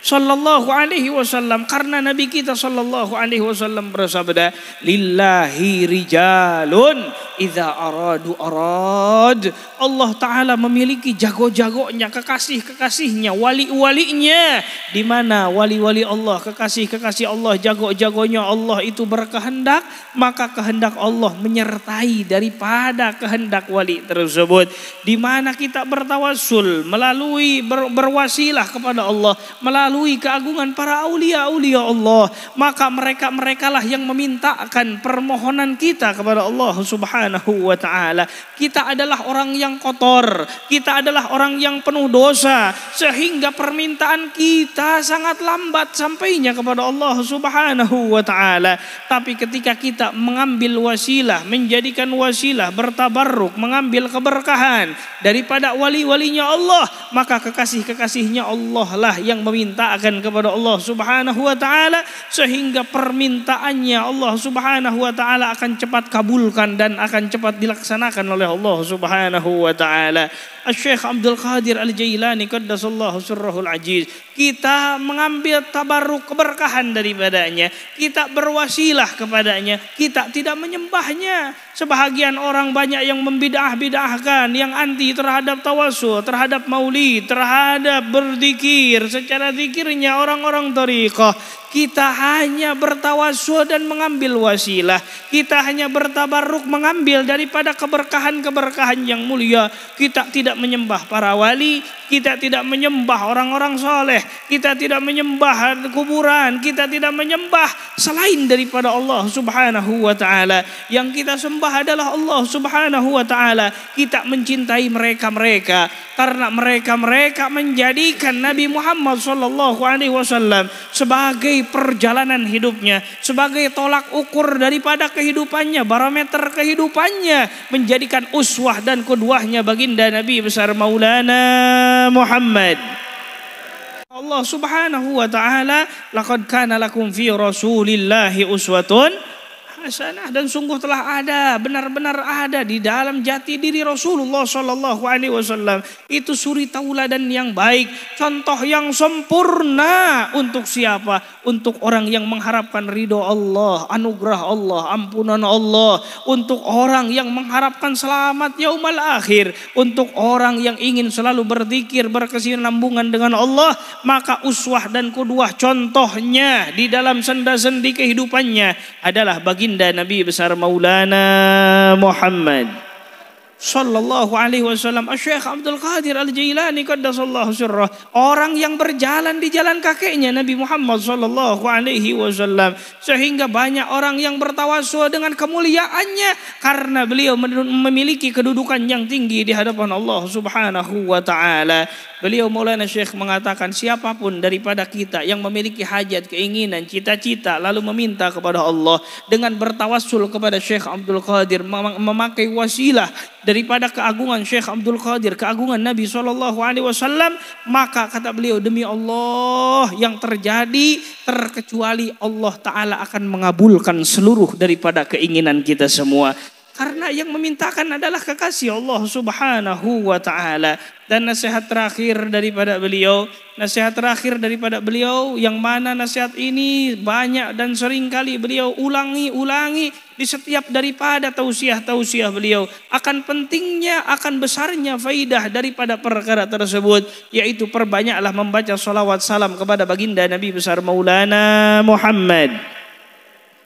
sallallahu alaihi wasallam, karena Nabi kita sallallahu alaihi wasallam bersabda, lillahi rijalun idza aradu arad. Allah taala memiliki jago-jagonya, kekasih-kekasihnya, wali-walinya, di mana wali-wali Allah, kekasih-kekasih Allah, jago-jagonya Allah itu berkehendak, maka kehendak Allah menyertai daripada kehendak wali tersebut. Di mana kita bertawassul melalui berwasilah kepada Allah melalui keagungan para aulia-aulia Allah, maka mereka-merekalah yang memintakan permohonan kita kepada Allah Subhanahu wa ta'ala. Kita adalah orang yang kotor, kita adalah orang yang penuh dosa, sehingga permintaan kita sangat lambat sampainya kepada Allah Subhanahu wa ta'ala. Tapi ketika kita mengambil wasilah, menjadikan wasilah, bertabarruk, mengambil keberkahan daripada wali-walinya Allah, maka kekasih-kekasihnya Allah lah yang meminta akan kepada Allah Subhanahu wa ta'ala, sehingga permintaannya Allah Subhanahu wa ta'ala akan cepat kabulkan dan akan cepat dilaksanakan oleh Allah Subhanahu wa ta'ala. Syekh Abdul Qadir Al-Jailani qaddasallahu sirrahul aziz, kita mengambil tabarruk keberkahan daripadanya, kita berwasilah kepadanya, kita tidak menyembahnya. Sebahagian orang banyak yang membidah-bidahkan, yang anti terhadap tawasul, terhadap maulid, terhadap berzikir secara zikirnya orang-orang thariqah. Kita hanya bertawasul dan mengambil wasilah, kita hanya bertabarruk mengambil daripada keberkahan-keberkahan yang mulia. Kita tidak menyembah para wali, kita tidak menyembah orang-orang soleh, kita tidak menyembah kuburan, kita tidak menyembah selain daripada Allah Subhanahu wa ta'ala. Yang kita sembah adalah Allah Subhanahu wa ta'ala. Kita mencintai mereka-mereka karena mereka-mereka menjadikan Nabi Muhammad sallallahu alaihi wasallam sebagai perjalanan hidupnya, sebagai tolak ukur daripada kehidupannya, barometer kehidupannya, menjadikan uswah dan qudwahnya baginda Nabi besar Maulana Muhammad. Allah Subhanahu wa ta'ala, laqad kana lakum fi rasulillahi uswatun hasanah, dan sungguh telah ada, benar-benar ada di dalam jati diri Rasulullah sallallahu alaihi wasallam itu suri tauladan yang baik, contoh yang sempurna. Untuk siapa? Untuk orang yang mengharapkan ridho Allah, anugerah Allah, ampunan Allah, untuk orang yang mengharapkan selamat yaumal akhir, untuk orang yang ingin selalu berzikir, berkesinambungan dengan Allah. Maka uswah dan qudwah, contohnya di dalam sendi-sendi kehidupannya adalah baginda baginda Nabi besar Maulana Muhammad Sallallahu alaihi wasallam. Syekh Abdul Qadir Al-Jailani qaddasallahu sirrah, orang yang berjalan di jalan kakeknya Nabi Muhammad sallallahu alaihi wasallam, sehingga banyak orang yang bertawassul dengan kemuliaannya karena beliau memiliki kedudukan yang tinggi di hadapan Allah Subhanahu wa taala. Beliau Maulana Syekh mengatakan, siapapun daripada kita yang memiliki hajat, keinginan, cita-cita lalu meminta kepada Allah dengan bertawassul kepada Syekh Abdul Qadir, memakai wasilah daripada keagungan Syekh Abdul Qadir, keagungan Nabi SAW, maka kata beliau, demi Allah yang terjadi terkecuali Allah Ta'ala akan mengabulkan seluruh daripada keinginan kita semua. Karena yang memintakan adalah kekasih Allah Subhanahu wa taala. Dan nasihat terakhir daripada beliau, yang mana nasihat ini banyak dan sering kali beliau ulangi di setiap daripada tausiah beliau, akan pentingnya, akan besarnya faidah daripada perkara tersebut, yaitu perbanyaklah membaca salawat salam kepada baginda Nabi besar Maulana Muhammad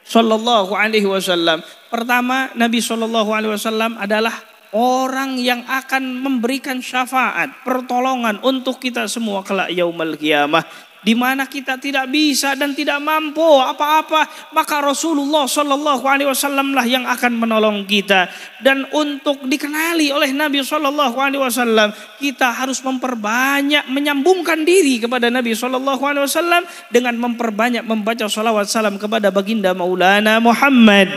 Sallallahu alaihi wasallam. Pertama, Nabi Sallallahu alaihi wasallam adalah orang yang akan memberikan syafaat, pertolongan untuk kita semua kelak yaumul qiyamah, di mana kita tidak bisa dan tidak mampu apa-apa, maka Rasulullah Sallallahu alaihi wasallam lah yang akan menolong kita. Dan untuk dikenali oleh Nabi Sallallahu alaihi wasallam, kita harus memperbanyak menyambungkan diri kepada Nabi Sallallahu alaihi wasallam dengan memperbanyak membaca salawat salam kepada baginda Maulana Muhammad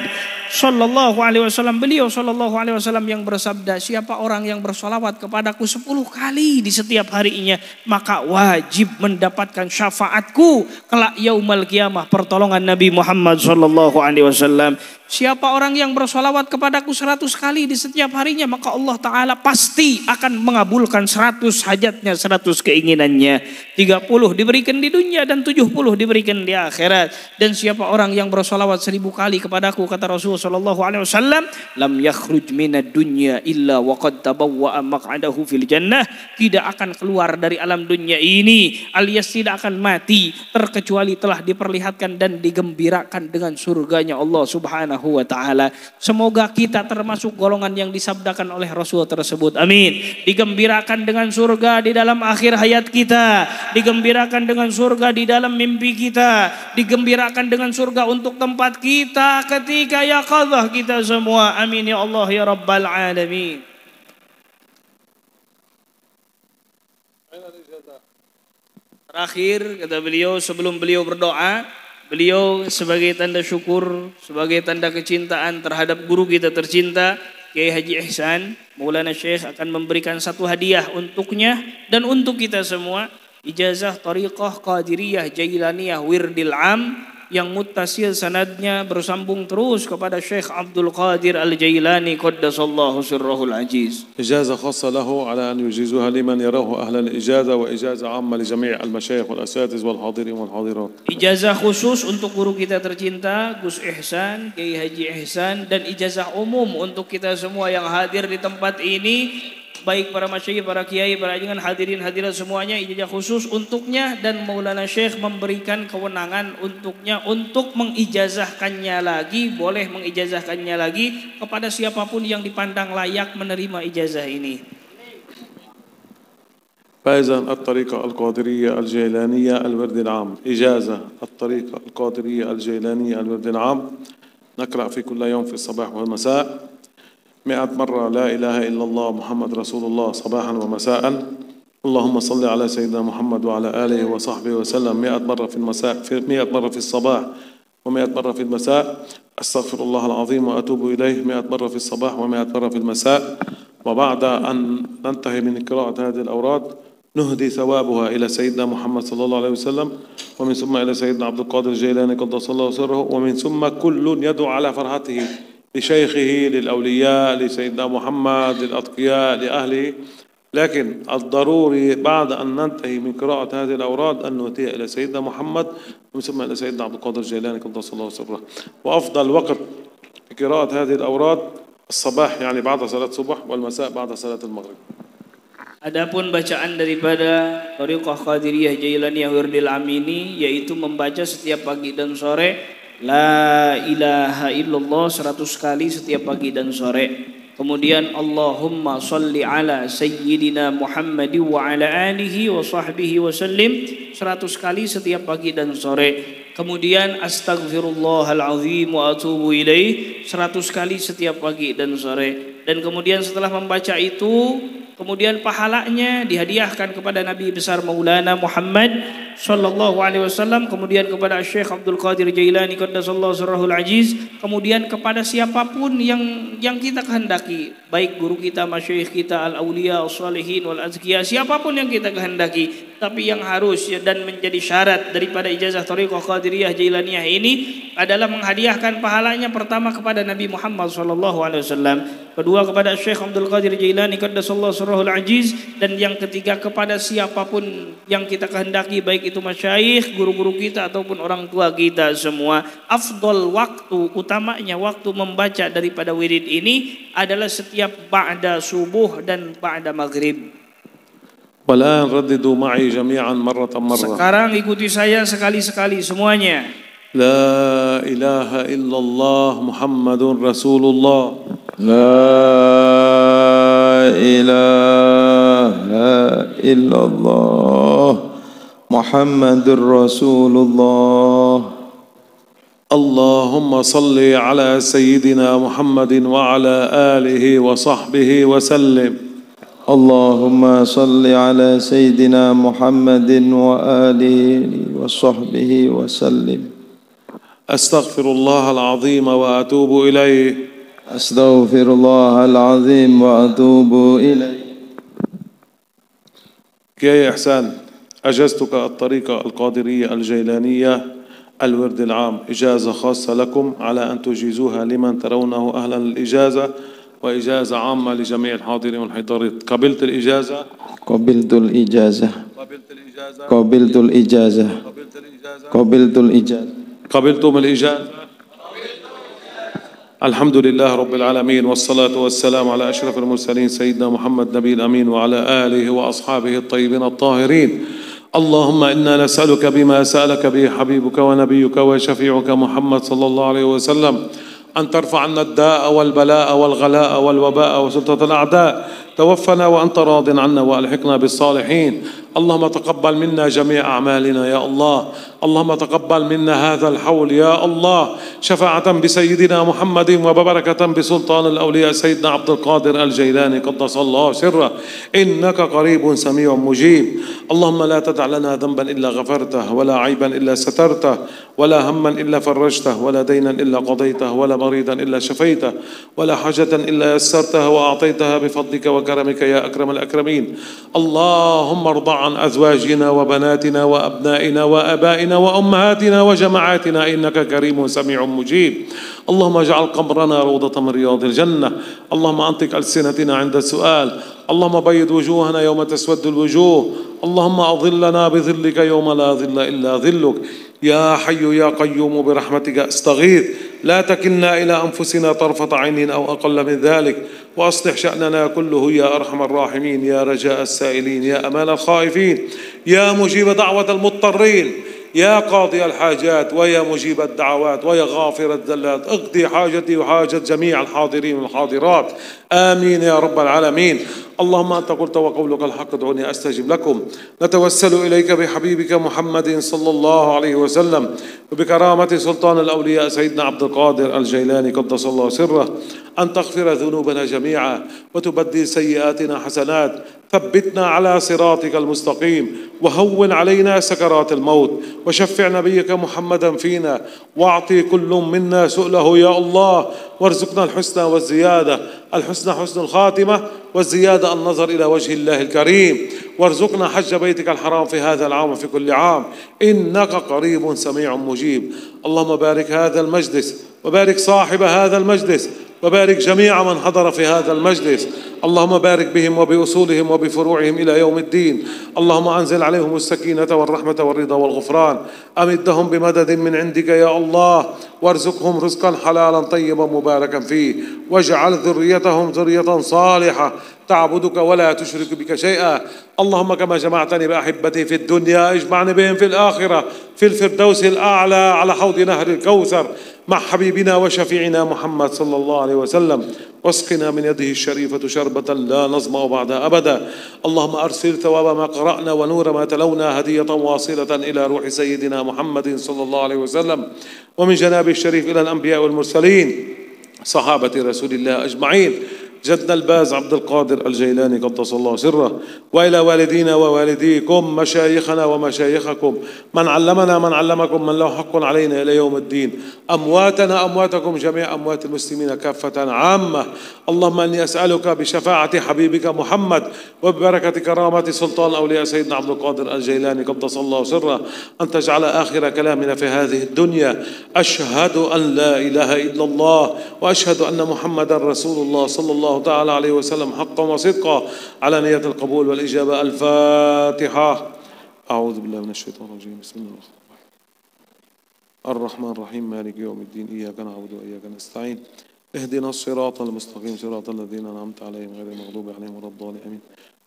Sallallahu alaihi wasallam. Beliau Sallallahu alaihi wasallam yang bersabda, siapa orang yang bersolawat kepadaku 10 kali di setiap harinya, maka wajib mendapatkan syafaatku kelak yaumul qiyamah, pertolongan Nabi Muhammad Sallallahu alaihi wasallam. Siapa orang yang bersolawat kepadaku 100 kali di setiap harinya, maka Allah Ta'ala pasti akan mengabulkan 100 hajatnya, 100 keinginannya. 30 diberikan di dunia dan 70 diberikan di akhirat. Dan siapa orang yang bersolawat 1000 kali kepadaku, kata Rasulullah Sallallahu alaihi wasallam, lam yakhruj minad dunya illa waqad tabawwa'a maq'adahu fil jannah, tidak akan keluar dari alam dunia ini alias tidak akan mati terkecuali telah diperlihatkan dan digembirakan dengan surganya Allah Subhanahu wa ta'ala. Semoga kita termasuk golongan yang disabdakan oleh Rasul tersebut. Amin. Digembirakan dengan surga di dalam akhir hayat kita, digembirakan dengan surga di dalam mimpi kita, digembirakan dengan surga untuk tempat kita ketika yaqadzah kita semua. Amin ya Allah ya Rabbal alamin. Terakhir kata beliau, sebelum beliau berdoa, beliau sebagai tanda syukur, sebagai tanda kecintaan terhadap guru kita tercinta Kiai Haji Ihsan, Maulana Syekh akan memberikan satu hadiah untuknya dan untuk kita semua, ijazah Thariqah Qadiriyah Jailaniyah Wirdil Am yang muttasil sanadnya bersambung terus kepada Syekh Abdul Qadir Al-Jailani qaddasallahu sirrahul aziz. إجازة خاصة له على أن يجيزها لمن يراه أهل الإجازة وإجازة عامة لجميع المشايخ والأساتذة والحاضرين والحاضرات. Ijazah khusus untuk guru kita tercinta Gus Ihsan, Kiai Haji Ihsan, dan ijazah umum untuk kita semua yang hadir di tempat ini, baik para masyayikh, para kiai, para junjungan, hadirin hadirat semuanya, ijazah khusus untuknya. Dan Maulana Syekh memberikan kewenangan untuknya untuk mengijazahkannya lagi, boleh mengijazahkannya lagi kepada siapapun yang dipandang layak menerima ijazah ini. فإذا الطريقة القادرية الجيلانية الورد العام، إجازة الطريقة القادرية الجيلانية الورد العام، نقرأ في كل يوم في الصباح والمساء 100 مرة لا إله إلا الله محمد رسول الله صباحا ومساء. اللهم صل على سيدنا محمد وعلى آله وصحبه وسلم 100 مرة في المساء، 100 مرة في الصباح و100 مرة في المساء. أستغفر الله العظيم وأتوب إليه 100 مرة في الصباح و100 مرة في المساء. وبعد أن ننتهي من قراءة هذه الأوراد نهدي ثوابها إلى سيدنا محمد صلى الله عليه وسلم، ومن ثم إلى سيدنا عبد القادر الجيلاني قدس الله سره، ومن ثم كل يدعو على فرحته لشيخه، للأولياء، لسيدنا محمد، للأتقياء، لأهله. لكن الضروري بعد أن ننتهي من قراءة هذه الأوراد أن نهديها إلى سيدنا محمد ومن ثم إلى سيدنا عبد القادر الجيلاني قدس الله سره. وأفضل وقت في قراءة هذه الأوراد الصباح، يعني بعد صلاة الصبح، والمساء بعد صلاة المغرب. Adapun bacaan daripada Thariqah Qadiriyah Jailaniyah Wirdil Am ini yaitu membaca setiap pagi dan sore La ilaha illallah 100 kali setiap pagi dan sore. Kemudian Allahumma salli ala sayyidina Muhammad wa ala alihi wa sahbihi wa sallim 100 kali setiap pagi dan sore. Kemudian astaghfirullahal azim wa atubu ilaih 100 kali setiap pagi dan sore. Dan kemudian setelah membaca itu, kemudian pahalanya dihadiahkan kepada Nabi besar Maulana Muhammad sallallahu alaihi wasallam, kemudian kepada Syekh Abdul Qadir Jailani qaddasallahu sirrahul aziz, kemudian kepada siapapun yang kita kehendaki, baik guru kita, masyayikh kita, al-auliya, as-salihin wal azkiya, siapapun yang kita kehendaki. Tapi yang harus dan menjadi syarat daripada ijazah thariqah Qadiriyah Jailaniyah ini adalah menghadiahkan pahalanya pertama kepada Nabi Muhammad sallallahu alaihi wasallam, kedua kepada Syekh Abdul Qadir Jailani qaddasallahu sirrahul aziz, dan yang ketiga kepada siapapun yang kita kehendaki, baik itu masyayikh, guru-guru kita ataupun orang tua kita semua. Afdol waktu, utamanya waktu membaca daripada wirid ini adalah setiap ba'da subuh dan ba'da maghrib. والآن رددوا معي جميعا مرة. Sekarang ikuti saya sekali-sekali semuanya. لا إله إلا الله محمد رسول الله. لا إله إلا الله محمد رسول الله. اللهم صل على سيدنا محمد وعلى آله وصحبه وسلم. اللهم صل على سيدنا محمد وآله وصحبه وسلم. أستغفر الله العظيم وأتوب إليه. أستغفر الله العظيم وأتوب إليه. يا إحسان، أجزتك الطريقة القادرية الجيلانية الورد العام إجازة خاصة لكم على أن تجيزوها لمن ترونه أهلا للإجازة، وإجازة عامة لجميع الحاضرين والحاضرات. قبلت الإجازة؟ قبلت الإجازة. قبلت الإجازة؟ قبلت الإجازة. قبلت الإجازة؟ قبلت الإجازة. قبلتم الإجازة؟ الحمد لله رب العالمين، والصلاة والسلام على أشرف المرسلين سيدنا محمد نبي الأمين وعلى آله وأصحابه الطيبين الطاهرين. اللهم إنا نسألك بما سألك به حبيبك ونبيك وشفيعك محمد صلى الله عليه وسلم أن ترفع عنا الداء والبلاء والغلاء والوباء وسلطة الأعداء. توفنا وأنت راض عنا وألحقنا بالصالحين. اللهم تقبل منا جميع أعمالنا يا الله. اللهم تقبل منا هذا الحول يا الله، شفاعة بسيدنا محمد وببركة بسلطان الأولياء سيدنا عبد القادر الجيلاني قدس الله سره. إنك قريب سميع مجيب. اللهم لا تدع لنا ذنبا إلا غفرته، ولا عيبا إلا سترته، ولا هما إلا فرجته، ولا دينا إلا قضيته، ولا مريضا إلا شفيته، ولا حاجة إلا يسرتها وأعطيتها بفضلك وكرمك يا أكرم الأكرمين. اللهم ارضى عن أزواجنا وبناتنا وأبنائنا وآبائنا وأمهاتنا وجماعاتنا، إنك كريم سميع مجيب. اللهم اجعل قبرنا روضة من رياض الجنة. اللهم أنطق ألسنتنا عند السؤال. اللهم بيض وجوهنا يوم تسود الوجوه. اللهم أظلنا بظلك يوم لا ظل إلا ظلك. يا حي يا قيوم برحمتك استغيث، لا تكلنا إلى أنفسنا طرفة عين أو أقل من ذلك، وأصلح شأننا كله يا أرحم الراحمين، يا رجاء السائلين، يا أمان الخائفين، يا مجيب دعوة المضطرين، يا قاضي الحاجات ويا مجيب الدعوات ويا غافر الذلات. اقضي حاجتي وحاجة جميع الحاضرين والحاضرات، آمين يا رب العالمين. اللهم أنت قلت وقولك الحق ادعوني أستجب لكم. نتوسل إليك بحبيبك محمد صلى الله عليه وسلم وبكرامة سلطان الأولياء سيدنا عبد القادر الجيلاني قدس الله سره أن تغفر ذنوبنا جميعا وتبدل سيئاتنا حسنات. ثبتنا على صراطك المستقيم، وهون علينا سكرات الموت، وشفع نبيك محمدا فينا، واعطي كل منا سؤله يا الله، وارزقنا الحسنى والزيادة. الحسنى حسن الخاتمة، والزيادة النظر إلى وجه الله الكريم. وارزقنا حج بيتك الحرام في هذا العام وفي كل عام، إنك قريب سميع مجيب. اللهم بارك هذا المجلس، وبارك صاحب هذا المجلس، وبارك جميع من حضر في هذا المجلس. اللهم بارك بهم وبأصولهم وبفروعهم إلى يوم الدين. اللهم أنزل عليهم السكينة والرحمة والرضا والغفران. أمدهم بمدد من عندك يا الله، وارزقهم رزقا حلالا طيبا مباركا فيه، واجعل ذريتهم ذرية صالحة تعبدك ولا تشرك بك شيئا. اللهم كما جمعتني بأحبتي في الدنيا اجمعني بهم في الآخرة في الفردوس الأعلى على حوض نهر الكوثر مع حبيبنا وشفيعنا محمد صلى الله عليه وسلم، واسقنا من يده الشريفة شربة لا نظمأ بعدها أبدا. اللهم أرسل ثواب ما قرأنا ونور ما تلونا هدية واصلة إلى روح سيدنا محمد صلى الله عليه وسلم، ومن جنابه الشريف إلى الأنبياء والمرسلين صحابة رسول الله أجمعين، جدنا الباز عبد القادر الجيلاني قدس الله سره، وإلى والدينا ووالديكم، مشايخنا ومشايخكم، من علمنا من علمكم، من له حق علينا إلى يوم الدين، أمواتنا أمواتكم، جميع أموات المسلمين كافة عامة. اللهم أني أسألك بشفاعة حبيبك محمد وببركة كرامة سلطان أولياء سيدنا عبد القادر الجيلاني قدس الله سره أن تجعل آخر كلامنا في هذه الدنيا أشهد أن لا إله إلا الله وأشهد أن محمدا رسول الله صلى الله تعالى عليه وسلم حقا وصدقا، على نية القبول والإجابة. الفاتحة. أعوذ بالله من الشيطان الرجيم. بسم الله الرحمن الرحيم. مالك يوم الدين. إياك نعبد وإياك نستعين. اهدنا الصراط المستقيم صراط الذين أنعمت عليهم غير المغضوب عليهم ولا الضالين. آمين.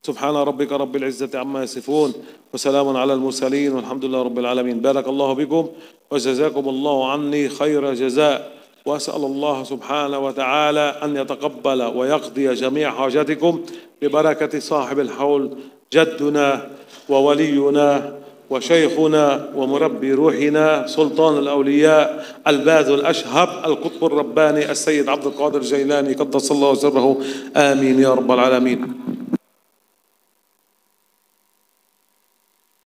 سبحان ربك رب العزة عما يصفون وسلام على المرسلين والحمد لله رب العالمين. بارك الله بكم وجزاكم الله عني خير جزاء، وأسأل الله سبحانه وتعالى أن يتقبل ويقضي جميع حاجاتكم ببركة صاحب الحول جدنا وولينا وشيخنا ومربي روحنا سلطان الأولياء الباذل الأشهب القطب الرباني السيد عبد القادر الجيلاني قدس الله سره. آمين يا رب العالمين.